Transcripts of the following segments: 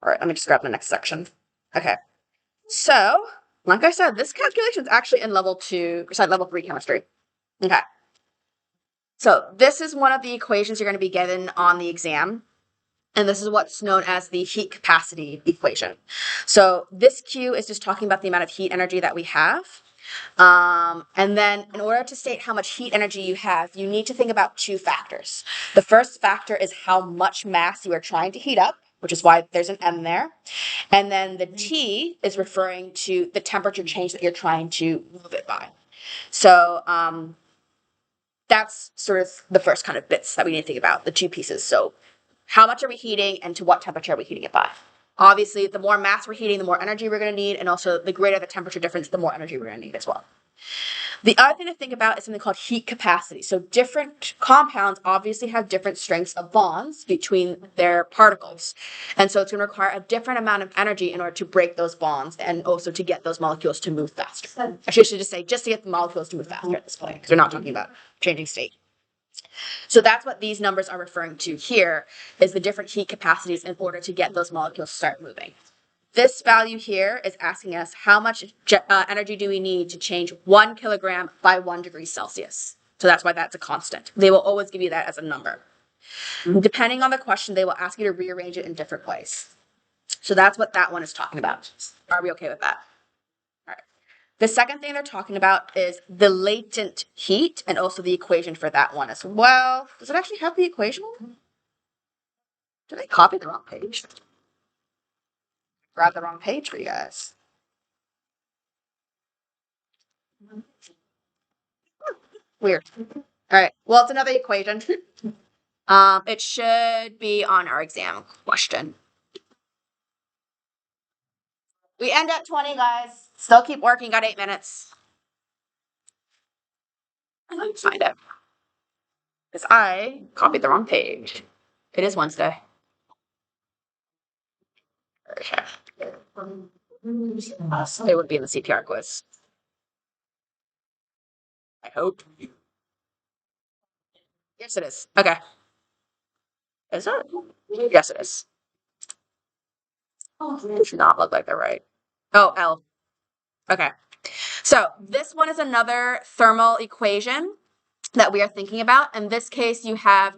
All right, let me just grab the next section. Okay. So, like I said, this calculation is actually in level 3 chemistry. Okay. So this is one of the equations you're going to be given on the exam. And this is what's known as the heat capacity equation. So this Q is just talking about the amount of heat energy that we have. And then in order to state how much heat energy you have, you need to think about two factors. The first factor is how much mass you are trying to heat up, which is why there's an M there. And then the T is referring to the temperature change that you're trying to move it by. So that's sort of the first kind of bits that we need to think about, the two pieces. So how much are we heating and to what temperature are we heating it by? Obviously, the more mass we're heating, the more energy we're going to need, and also the greater the temperature difference, the more energy we're going to need as well. The other thing to think about is something called heat capacity. So different compounds obviously have different strengths of bonds between their particles. And so it's going to require a different amount of energy in order to break those bonds and also to get those molecules to move faster. I should just say just to get the molecules to move faster at this point, because we're not talking about changing state. So that's what these numbers are referring to here, is the different heat capacities in order to get those molecules to start moving. This value here is asking us how much energy do we need to change 1 kilogram by 1 degree Celsius. So that's why that's a constant. They will always give you that as a number. Depending on the question, they will ask you to rearrange it in different ways. So that's what that one is talking about. Are we okay with that? All right. The second thing they're talking about is the latent heat and also the equation for that one as well. Does it actually have the equation? Did I copy the wrong page? Grab the wrong page for you guys. Weird. All right. Well, it's another equation. It should be on our exam question. We end at 20, guys. Still keep working. Got 8 minutes. Let me find it. Because I copied the wrong page. It is Wednesday. Okay. It would be in the CPR quiz. I hope. Yes, it is. Okay. Is it? Yes, it is. It should not look like they're right. Oh, L. Okay. So this one is another thermal equation that we are thinking about. In this case, you have,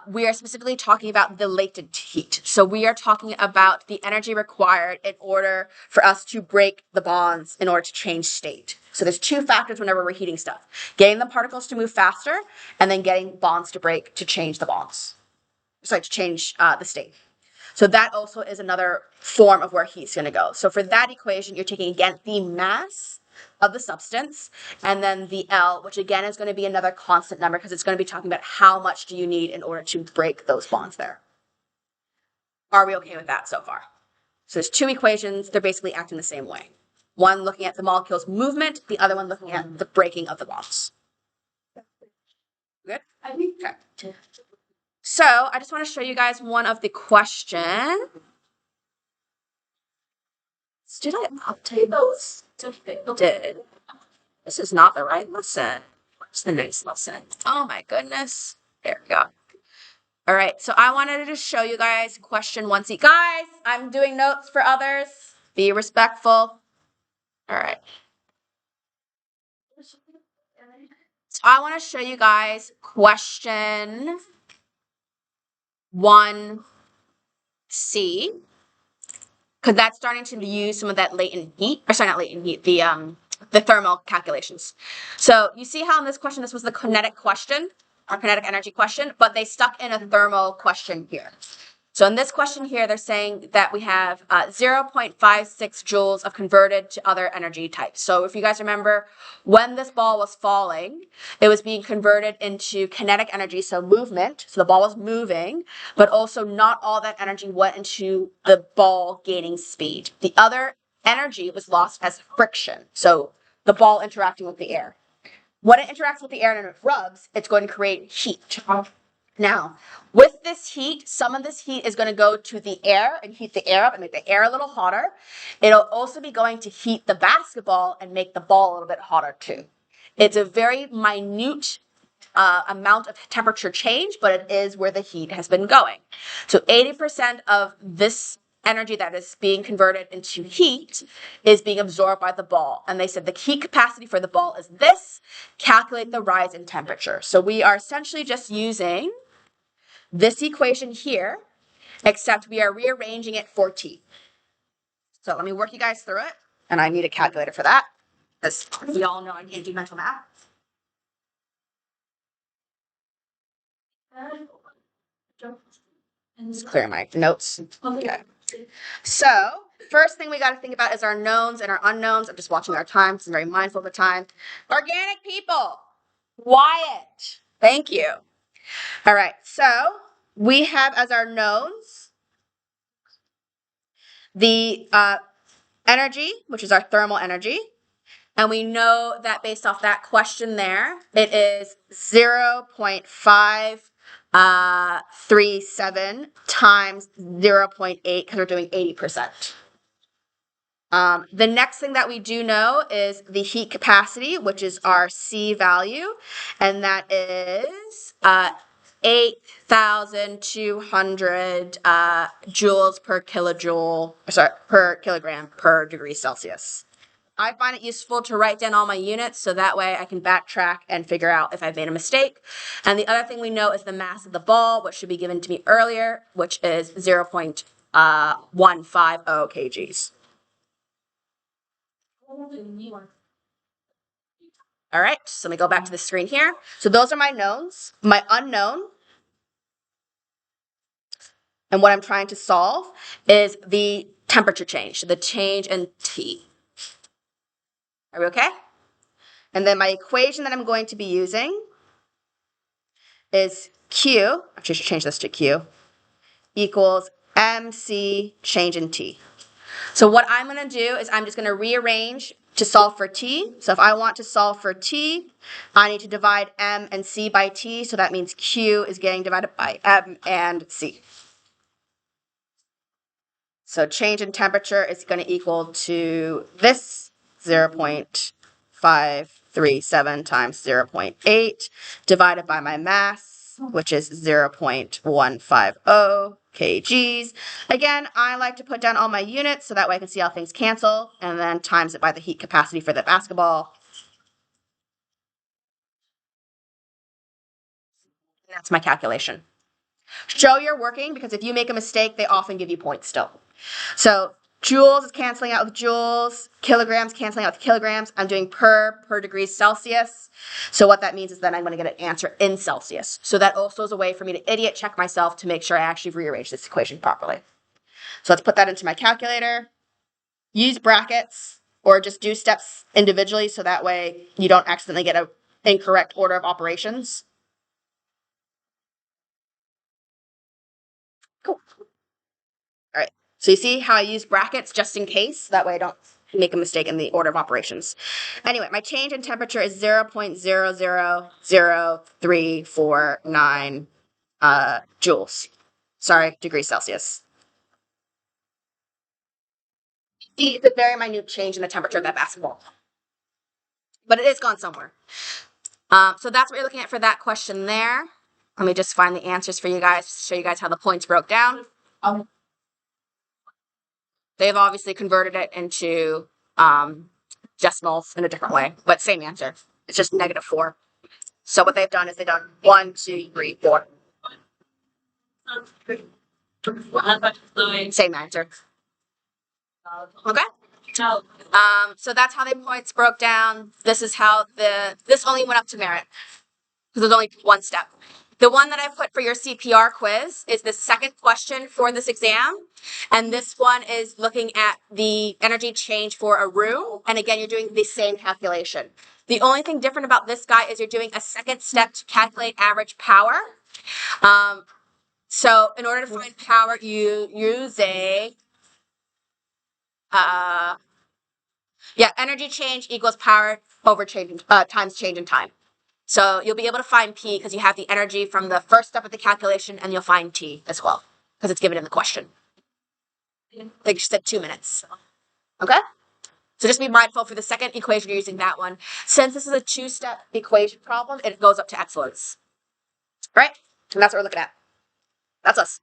we are specifically talking about the latent heat. So we are talking about the energy required in order for us to break the bonds in order to change state. So there's two factors whenever we're heating stuff: getting the particles to move faster and then getting bonds to break to change the bonds. Sorry, to change the state. So that also is another form of where heat's going to go. So for that equation, you're taking, again, the mass of the substance, and then the L, which again is going to be another constant number because it's going to be talking about how much do you need in order to break those bonds there. Are we okay with that so far? So there's two equations. They're basically acting the same way. One looking at the molecule's movement, the other one looking at the breaking of the bonds. Good? Okay. So I just want to show you guys one of the questions. Did I update those? Did. This is not the right lesson. Where's the next lesson? Oh my goodness. There we go. All right, so I wanted to show you guys question 1C. Guys, I'm doing notes for others. Be respectful. All right. So I want to show you guys question 1C, because that's starting to use some of that latent heat, or sorry, not latent heat, the thermal calculations. So you see how in this question, this was the kinetic question, or kinetic energy question, but they stuck in a thermal question here. So in this question here, they're saying that we have 0.56 joules of converted to other energy types. So if you guys remember, when this ball was falling, it was being converted into kinetic energy, so movement. So the ball was moving, but also not all that energy went into the ball gaining speed. The other energy was lost as friction, so the ball interacting with the air. When it interacts with the air and it rubs, it's going to create heat. Now, with this heat, some of this heat is going to go to the air and heat the air up and make the air a little hotter. It'll also be going to heat the basketball and make the ball a little bit hotter too. It's a very minute amount of temperature change, but it is where the heat has been going. So 80% of this energy that is being converted into heat is being absorbed by the ball. And they said the heat capacity for the ball is this. Calculate the rise in temperature. So we are essentially just using this equation here, except we are rearranging it for T. So let me work you guys through it. And I need a calculator for that, because we all know I can't do mental math. Just clear my notes. Okay. So first thing we got to think about is our knowns and our unknowns. I'm just watching our time, so I'm very mindful of the time. Organic people. Wyatt. Thank you. All right. So we have as our knowns the energy, which is our thermal energy. And we know that based off that question there, it is 0.537 times 0.8 because we're doing 80%. The next thing that we do know is the heat capacity, which is our C value, and that is 8,200 joules per kilojoule, per kilogram per degree Celsius. I find it useful to write down all my units so that way I can backtrack and figure out if I've made a mistake. And the other thing we know is the mass of the ball, which should be given to me earlier, which is 0.150 kgs. All right, so let me go back to the screen here. So those are my knowns. My unknown, and what I'm trying to solve is the temperature change, the change in T. Are we okay? And then my equation that I'm going to be using is Q, actually I should change this to Q, equals MC change in T. So what I'm going to do is I'm just going to rearrange to solve for T. So if I want to solve for T, I need to divide M and C by T. So that means Q is getting divided by M and C. So change in temperature is going to equal to this 0.537 times 0.8 divided by my mass, which is 0.150 kgs. Again, I like to put down all my units so that way I can see how things cancel, and then times it by the heat capacity for the basketball. And that's my calculation. Show you're working, because if you make a mistake, they often give you points still. So joules is canceling out with joules, kilograms canceling out with kilograms. I'm doing per degrees Celsius. So what that means is that I'm going to get an answer in Celsius. So that also is a way for me to idiot check myself to make sure I actually rearrange this equation properly. So let's put that into my calculator. Use brackets or just do steps individually so that way you don't accidentally get an incorrect order of operations. Cool. All right. So you see how I use brackets just in case? That way I don't make a mistake in the order of operations. Anyway, my change in temperature is 0.000349 joules. Sorry, degrees Celsius. It's a very minute change in the temperature of that basketball. But it is gone somewhere. So that's what you're looking at for that question there. Let me just find the answers for you guys, show you guys how the points broke down. They've obviously converted it into decimals in a different way, but same answer. It's just -4. So what they've done is they've done 1, 2, 3, 4. Same answer. Okay. So that's how the points broke down. This is how this only went up to merit because there's only one step. The one that I put for your CPR quiz is the second question for this exam. And this one is looking at the energy change for a room. And again, you're doing the same calculation. The only thing different about this guy is you're doing a second step to calculate average power. So in order to find power, you use a, energy change equals power over change, times change in time. So you'll be able to find P because you have the energy from the first step of the calculation, and you'll find T as well because it's given in the question. Like you said, 2 minutes. Okay? So just be mindful for the second equation, you're using that one. Since this is a 2-step equation problem, it goes up to excellence. All right? And that's what we're looking at. That's us.